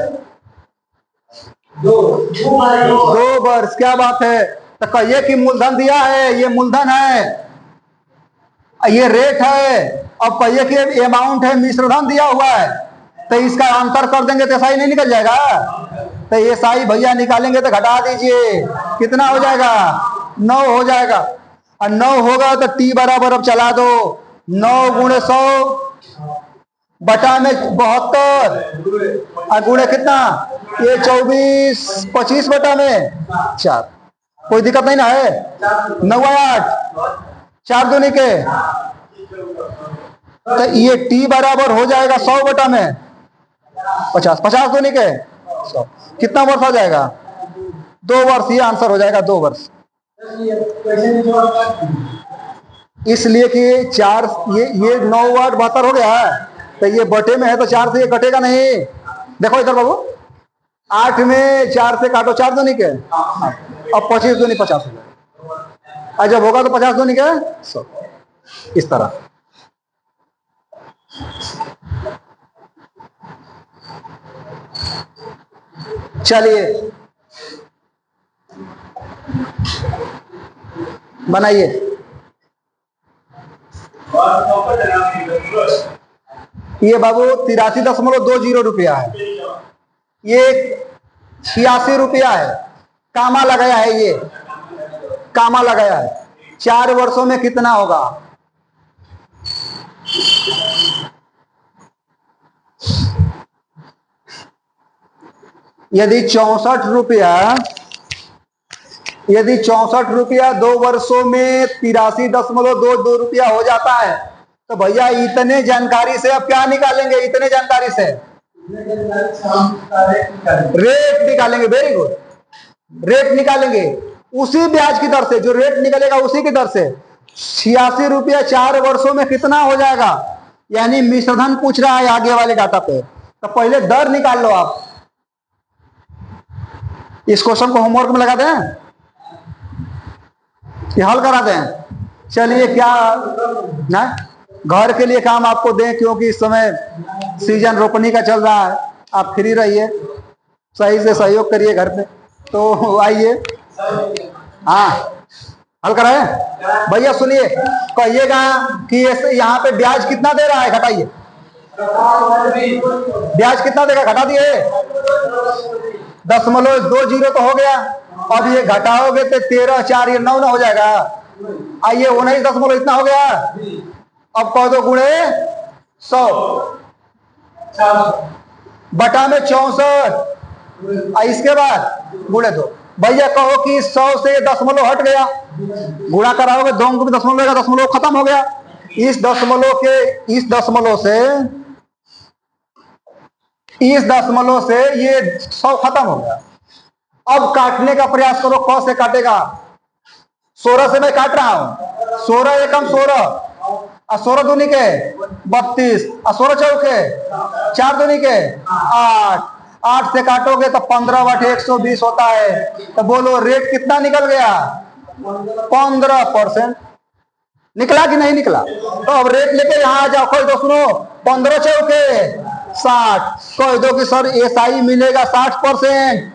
2 वर्ष, क्या बात है। तो कहिए कि मूलधन दिया है, ये मूलधन है, ये रेट है। अब कहिए कि अमाउंट है, मिश्रधन दिया हुआ है, तो इसका अंतर कर देंगे तो एसआई नहीं निकल जाएगा। तो एसआई भैया निकालेंगे तो घटा दीजिए, कितना हो जाएगा, 9 हो जाएगा। और 9 होगा तो टी बराबर अब चला दो, 9 गुणे 100 बटा में 72 और गुणे कितना, ये 24, 25 बटा में 4। कोई दिक्कत नहीं ना है, 9 8 4 दूनी के, तो ये टी बराबर हो जाएगा 100 बटा में 50, 50 दूनी के 100, कितना वर्ष हो जाएगा, 2 वर्ष, ये आंसर हो जाएगा 2 वर्ष। इसलिए कि 4, ये 9 8 72 हो गया है, तो ये बटे में है तो 4 से ये कटेगा नहीं। देखो इधर बाबू, 8 में 4 से काटो, 4 दूनी के, अब 25 दूनी 50 हो जाएगा, और जब होगा तो 50 दूनी के 100, इस तरह। चलिए बनाइए। ये बाबू 83.20 रुपया है, ये 86 रुपया है, कामा लगाया है, ये कामा लगाया है। 4 वर्षों में कितना होगा, यदि 64 रुपया यदि 64 रुपया 2 वर्षों में 83.22 रुपया हो जाता है तो भैया इतने जानकारी से अब क्या निकालेंगे? इतने जानकारी से रेट निकालेंगे। वेरी गुड, रेट निकालेंगे उसी ब्याज की दर से, जो रेट निकलेगा उसी की दर से। 86 रुपया 4 वर्षों में कितना हो जाएगा? यानी मिश्रधन पूछ रहा है आगे वाले डाटा पे, तो पहले दर निकाल लो आप। इस क्वेश्चन को होमवर्क में लगा दें कि हल करा दें? चलिए, क्या ना घर के लिए काम आपको दें, क्योंकि इस समय सीजन रोपनी का चल रहा है, आप फ्री रहिए, सही से सहयोग करिए घर पे। तो आइए, हाँ हल कराए भैया। सुनिए, कहिएगा कि यहाँ पे ब्याज कितना दे रहा है, घटाइए। ब्याज कितना देगा? घटा दिए 0.20 तो हो गया। अब ये घटाओगे तो 13 4 ये 9 ना हो जाएगा। आइए 19 इतना हो गया। अब कह दो गुणे 100 बटा में 64, इसके बाद गुणे 2। भैया कहो कि 100 से दशमलव हट गया, गुणा कराओगे 2 अंक में दशमलव रहेगा, दशमलव खत्म हो गया। इस दशमलव से ये 100 खत्म हो गया। अब काटने का प्रयास करो। क से काटेगा, 16 से मैं काट रहा हूं। 16 एकम 16 और 16 दूनी के 32 और 16 चौके 4 दूनी के 8। 8 से काटोगे तो 15/120 होता है। तो बोलो रेट कितना निकल गया? 15% निकला कि नहीं निकला? तो अब रेट लेके यहाँ आ जाओ। कह दो, सुनो, 15 चौके 60। कह दो कि सर एसआई मिलेगा 60%।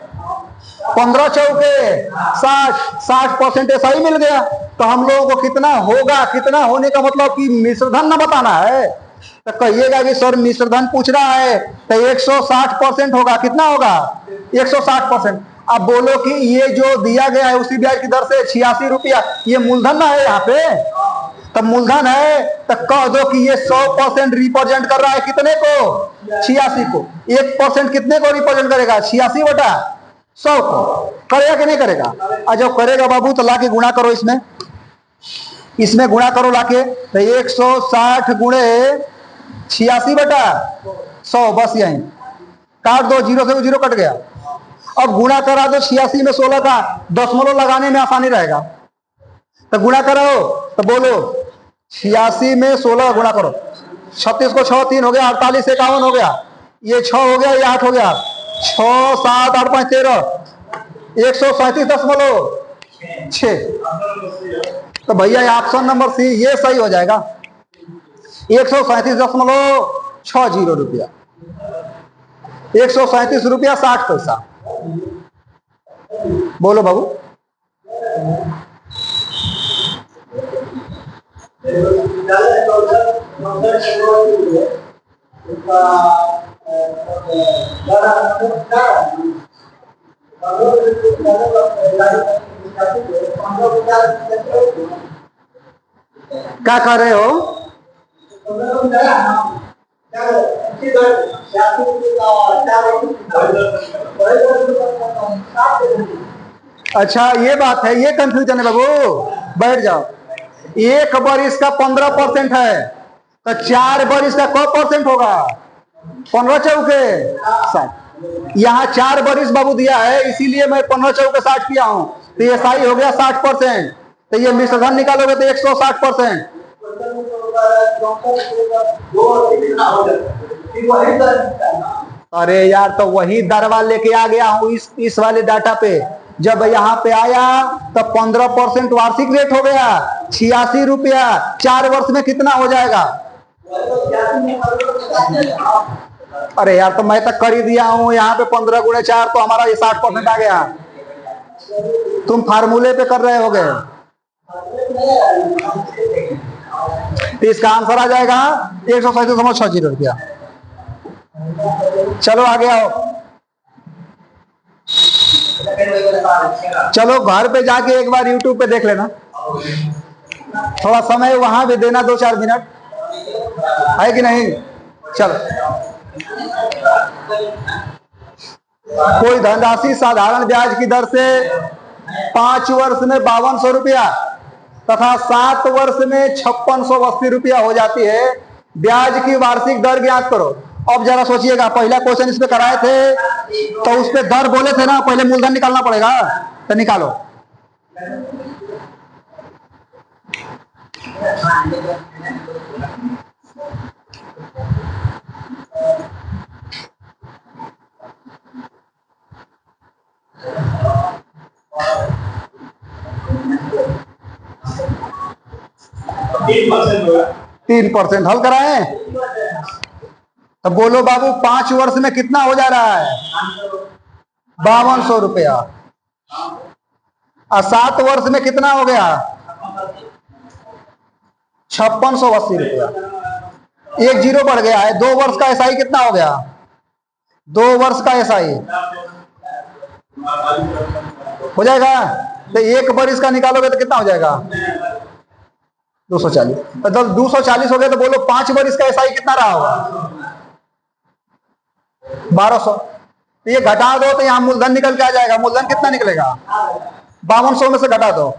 15 चौके 60% एसआई मिल गया। तो हम लोगों को कितना होगा? कितना होने का मतलब कि मिश्रधन ना बताना है। तो कहिएगा कि सर मिश्रधन पूछ रहा है तो 160% होगा। कितना होगा? 160%। अब बोलो कि ये जो दिया गया है उसी ब्याज की दर से 86 रुपया, ये मूलधन ना है यहाँ पे? तब मूलधन है तो कह दो कि ये 100% रिप्रेजेंट कर रहा है कितने को? 86 को। 1% कितने को रिप्रेजेंट करेगा? 86/100 को। करेगा कि नहीं करेगा? और जब करेगा बाबू तो लाके गुणा करो, इसमें गुणा करो लाके। तो 160 गुणे 86/100, बस यही काट दो। 0 से 0 कट गया। अब गुणा करा दो 86 में 16 का, दशमलव लगाने में आसानी रहेगा। तो गुणा करो तो बोलो 86 में 16 गुणा करो। 36 को 6 3 हो गया, 48 51 हो गया, ये 6 हो गया, ये 8 हो गया। 6 7 8 5 13, 137.6। तो भैया ऑप्शन नंबर सी ये सही हो जाएगा। 137.60 रुपया, 137 रुपया 60 पैसा। बोलो बाबू। क्या कर रहे हो? अच्छा ये बात है, ये कंफ्यूजन है बाबू। बैठ जाओ। 1 बरिस का 15% है तो 4 बरिस का क % होगा? 15 चौके 60। यहाँ 4 बरिस बाबू दिया है, इसीलिए मैं 15 चौके 60 किया हूँ। तो ये सही हो गया 60%। तो ये मिश्रधन निकालोगे तो 160%। अरे यार, तो वही दरवा लेके आ गया हूँ इस वाले डाटा पे। जब यहाँ पे आया तो 15% वार्षिक रेट हो गया 86 रुपया। 4 वर्ष में कितना हो जाएगा? अरे यार, तो मैं तो कर ही दिया हूँ। यहाँ पे 15 गुणे 4 तो हमारा ये 60% आ गया। तुम फार्मूले पे कर रहे होगे। तो इसका आंसर आ जाएगा 137.60 रुपया। चलो आगे आओ। चलो घर पे जाके एक बार YouTube पे देख लेना। थोड़ा समय वहां भी देना, 2-4 मिनट, है कि नहीं? चलो। कोई धनराशि साधारण ब्याज की दर से 5 वर्ष में 5200 रुपया तथा 7 वर्ष में 5680 रुपया हो जाती है। ब्याज की वार्षिक दर ज्ञात करो। अब जरा सोचिएगा, पहला क्वेश्चन इस पे कराए थे तो उस पे दर बोले थे ना, पहले मूलधन निकालना पड़ेगा, तो निकालो। तीन परसेंट हल कराएं। तो बोलो बाबू 5 वर्ष में कितना हो जा रहा है? 5200 रुपया। और 7 वर्ष में कितना हो गया? 5680 रुपया। एक जीरो बढ़ गया है। 2 वर्ष का एसआई कितना हो गया? 2 वर्ष का एसआई हो जाएगा। तो 1 वर्ष का निकालोगे तो कितना हो जाएगा? 240। तो जब 240 हो गया तो बोलो 5 वर्ष का एसआई कितना रहा होगा? 1200। तो ये घटा दो तो यहाँ मूलधन निकल के आ जाएगा। मूलधन कितना निकलेगा? 5200 में से घटा दो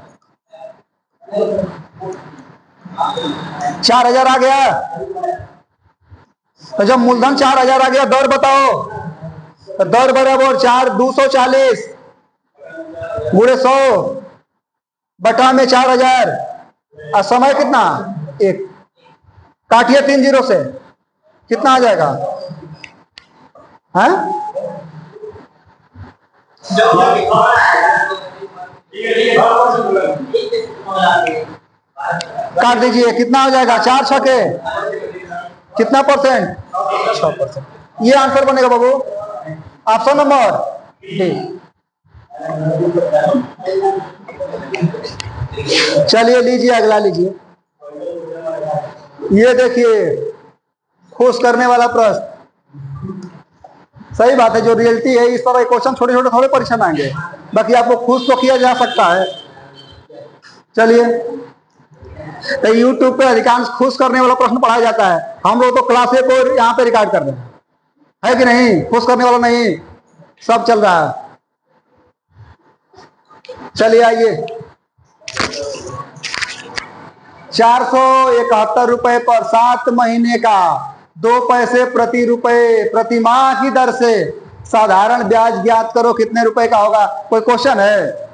4000 आ गया। तो जब मूलधन 4000 आ गया, दर बताओ। तो दर बराबर 240 गुणे 100 बटा में 4000। और समय कितना? 1। काटिए 3 जीरो से, कितना आ जाएगा? हैं? काट दीजिए, कितना हो जाएगा? 4 छके कितना परसेंट? 6%। ये आंसर बनेगा बाबू, ऑप्शन नंबर डी। चलिए लीजिए, अगला लीजिए। ये देखिए, खुश करने वाला प्रश्न। सही बात है, जो रियलिटी है, इस तरह क्वेश्चन छोटे छोटे थोड़े परीक्षा आएंगे, बाकी आपको खुश तो किया जा सकता है। चलिए, तो यूट्यूब पे अधिकांश खुश करने वाला प्रश्न पढ़ाया जाता है। हम लोग तो क्लासे को यहाँ पे रिकॉर्ड कर रहे हैं, है कि नहीं? खुश करने वाला नहीं, सब चल रहा है। चलिए आइए, 471 रुपए पर 7 महीने का 2 पैसे प्रति रुपए प्रति माह की दर से साधारण ब्याज ज्ञात करो, कितने रुपए का होगा? कोई क्वेश्चन है?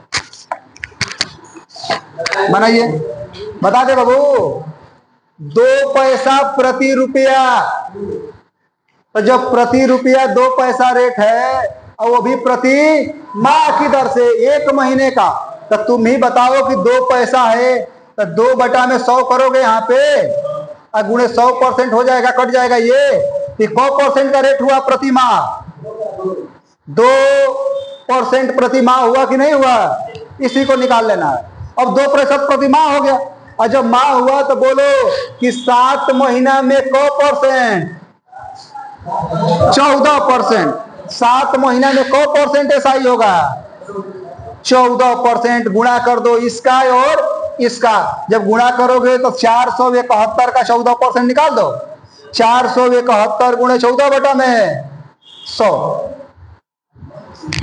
बनाइए, बता दे बाबू। 2 पैसा प्रति रुपया। तो जब प्रति रुपया 2 पैसा रेट है और वो भी प्रति माह की दर से 1 महीने का, तो तुम ही बताओ कि 2 पैसा है तो 2 बटा में 100 करोगे यहाँ पे, और गुणे 100% हो जाएगा, कट जाएगा। ये 100% का रेट हुआ प्रति माह? 2% प्रति माह हुआ कि नहीं हुआ? इसी को निकाल लेना है। अब 2% प्रति माह हो गया, और जब माह हुआ तो बोलो कि 7 महीना में क परसेंट? 14%। 7 महीना में क परसेंट ऐसा ही होगा? 14%। गुणा कर दो इसका और इसका। जब गुणा करोगे तो 471 का 14% निकाल दो। 471 गुणे 14 बटा में 100।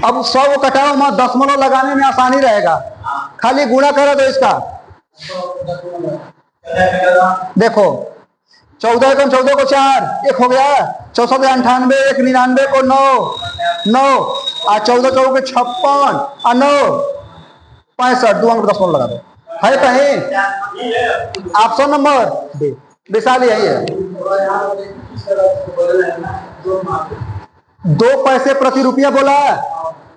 अब 100 को कटाओ मत, दशमलव लगाने में आसानी रहेगा, खाली गुणा करो दो इसका। देखो, 14 कम 14 को 4, 1 हो गया। 6498, 1 99 को 9 और 14 4 के 56 और 9 65। 2 अंक दशमलव लगा दो। है कहीं? Option number D. विशाल यही है। 2 पैसे प्रति रुपया बोला,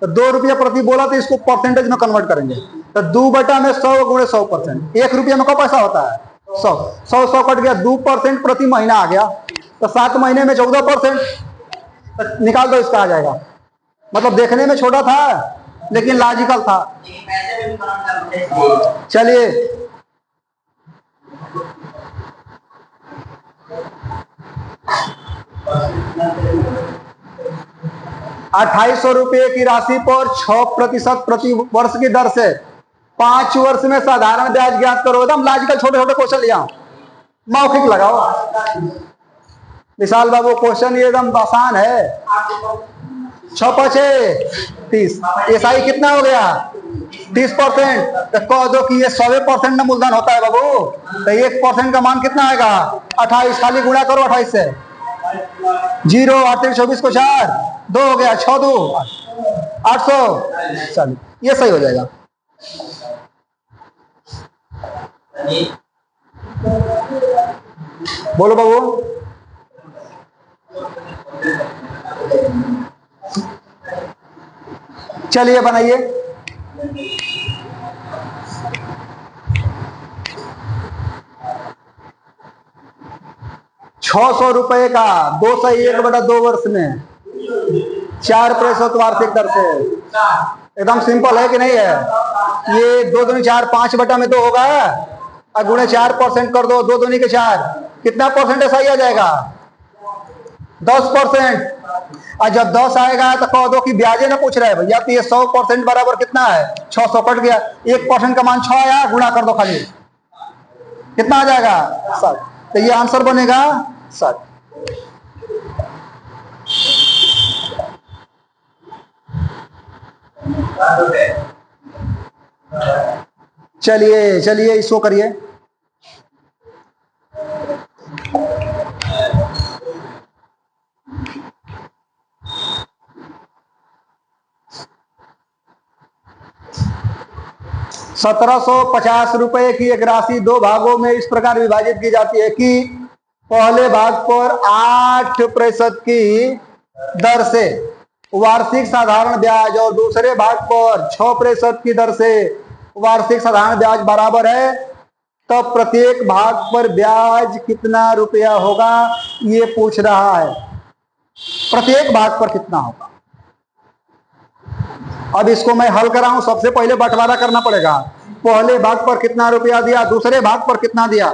तो 2 रुपया प्रति बोला तो इसको परसेंटेज में कन्वर्ट करेंगे। तो 2 बटा में 100 गुणे 100%। 1 रुपया में क्या पैसा होता है? 100 कट गया, 2% प्रति महीना आ गया। तो 7 महीने में 14%। तो निकाल दो, इसका आ जाएगा। मतलब देखने में छोटा था लेकिन लॉजिकल था। चलिए, 2800 रुपये की राशि पर 6% प्रति वर्ष की दर से 5 वर्ष में साधारण ब्याज ज्ञात करो। एकदम लॉजिकल छोटे छोटे क्वेश्चन लिया, मौखिक लगाओ। विशाल बाबू, क्वेश्चन ये एकदम आसान है। 6 5 30। एसआई कितना हो गया? 30%। तो कह दो कि ये 100% में मूलधन होता है बाबू, तो 1% का मान कितना आएगा? 28। खाली गुणा करो 28 से। 0 8 24 को 4 2 हो गया, 6 2 800। चलिए ये सही हो जाएगा। बोलो बाबू। चलिए बनाइए। 600 रुपए का 201/2 वर्ष में 4% वार्षिक दर से। एकदम सिंपल है कि नहीं है? ये 2 दूनी 4 5/2 होगा, और गुणे 4% कर दो, 2 दूनी के 4, कितना परसेंट ऐसा ही आ जाएगा? 10%। और जब 10 आएगा तो कह दो कि ब्याजे ना पूछ रहा है भैया, तो ये 100% बराबर कितना है? 600 कट गया, 1% का मान 6 आया, गुणा कर दो खाली, कितना आ जाएगा? 60। तो ये आंसर बनेगा 60। चलिए चलिए इसको करिए। ₹1750 की एक राशि 2 भागों में इस प्रकार विभाजित की जाती है कि पहले भाग पर 8% की दर से वार्षिक साधारण ब्याज और दूसरे भाग पर 6% की दर से वार्षिक साधारण ब्याज बराबर है, तब प्रत्येक भाग पर ब्याज कितना रुपया होगा, ये पूछ रहा है। प्रत्येक भाग पर कितना होगा? अब इसको मैं हल कराऊं, सबसे पहले बंटवारा करना पड़ेगा। पहले भाग पर कितना रुपया दिया, दूसरे भाग पर कितना दिया।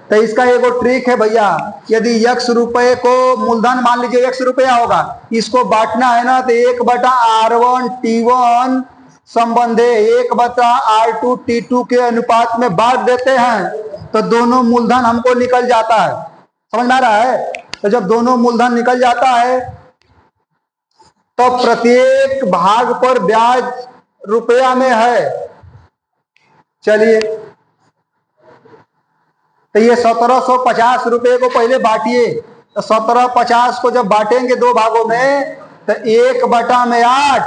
तो इसका एक ट्रिक है भैया, यदि x रुपए को मूलधन मान लीजिए x रुपया होगा, इसको बांटना है ना, तो 1/R1T1 संबंधे 1/R2T2 के अनुपात में बांट देते हैं, तो दोनों मूलधन हमको निकल जाता है। समझ में आ रहा है? तो जब दोनों मूलधन निकल जाता है तो प्रत्येक भाग पर ब्याज रुपया में है। चलिए, तो ये 1750 रुपए को पहले बांटिए। तो 1750 को जब बांटेंगे 2 भागों में, तो 1/8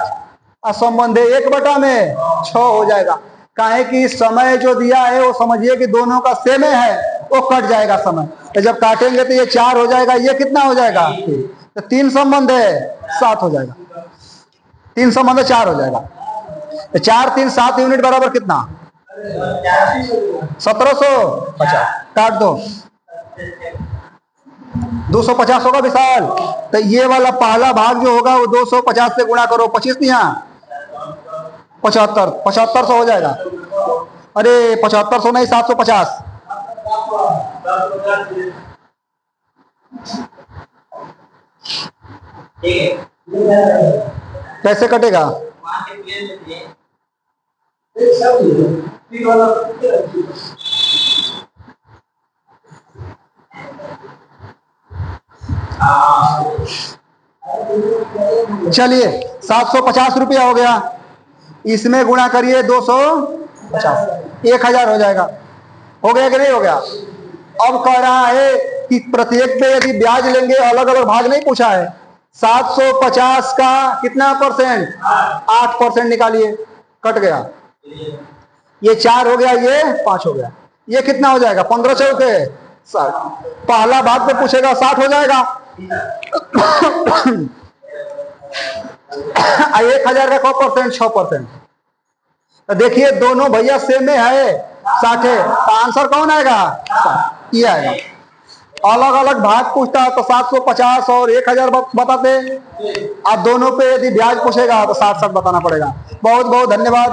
असंबंधे 1/6 हो जाएगा। काहे कि समय जो दिया है वो समझिए कि दोनों का सेम है, वो कट जाएगा समय। तो जब काटेंगे तो ये 4 हो जाएगा, ये कितना हो जाएगा? तो 3 संबंध है 7 हो जाएगा, 3 संबंध 4 हो जाएगा। तो 4 3 7 यूनिट बराबर कितना? 1750। काट दो, 250 होगा विशाल। तो ये वाला पहला भाग जो होगा वो 250 से गुणा करो, 25 नहीं, 75 7500 हो जाएगा। अरे 7500 नहीं, 750। कैसे कटेगा? चलिए 750 रुपया हो गया, इसमें गुणा करिए 250, 1000 हो जाएगा। हो गया कि नहीं हो गया? अब कह रहा है कि प्रत्येक पे यदि ब्याज लेंगे, अलग अलग भाग नहीं पूछा है। 750 का कितना परसेंट? 8% निकालिए, कट गया। ये 4 हो गया, ये 5 हो गया, ये कितना हो जाएगा? 15 चौके 60। पहला भाग पे पूछेगा 60 हो जाएगा। 1000 का 6%? 6%। तो देखिए दोनों भैया सेम में है, 60 है, तो आंसर कौन आएगा? 60 ये आएगा। अलग अलग भाग पूछता है तो 750 और 1000 बताते, अब दोनों पे यदि ब्याज पूछेगा तो 60 बताना पड़ेगा। बहुत बहुत धन्यवाद।